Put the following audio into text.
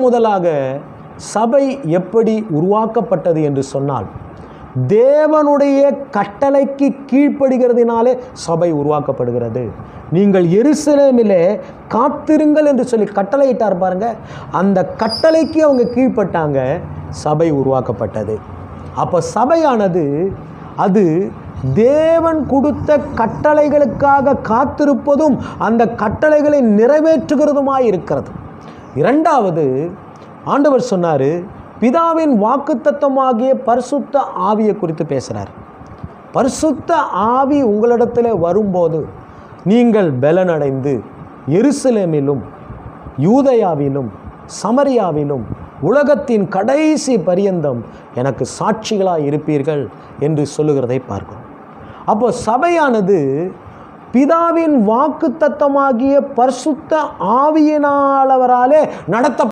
முதலாக சபை எப்படி உருவாக்கப்பட்டது என்று சொன்னால், தேவனுடைய கட்டளைக்கு கீழ்ப்படுகிறதினாலே சபை உருவாக்கப்படுகிறது. நீங்கள் எருசலேமிலே காத்திருங்கள் என்று சொல்லி கட்டளையிட்டார் பாருங்க, அந்த கட்டளைக்கு அவங்க கீழ்ப்பட்டாங்க, சபை உருவாக்கப்பட்டது. அப்போ சபையானது அது தேவன் கொடுத்த கட்டளைகளுக்காக காத்திருப்பதும் அந்த கட்டளைகளை நிறைவேற்றுகிறதுமாய் இருக்கிறது. இரண்டாவது, ஆண்டவர் சொன்னார், பிதாவின் வாக்குத்தத்தமாகிய பரிசுத்த ஆவியை குறித்து பேசுகிறார். பரிசுத்த ஆவி உங்களிடத்தில் வரும்போது நீங்கள் பலனடைந்து எருசலேமிலும் யூதேயாவிலும் சமரியாவிலும் உலகத்தின் கடைசி பரியந்தம் எனக்கு சாட்சிகளாக இருப்பீர்கள் என்று சொல்லுகிறதை பார்க்கிறோம். அப்போ சபையானது பிதாவின் வாக்குத்தத்தமாகிய பரிசுத்த ஆவியினாலவராலே நடத்த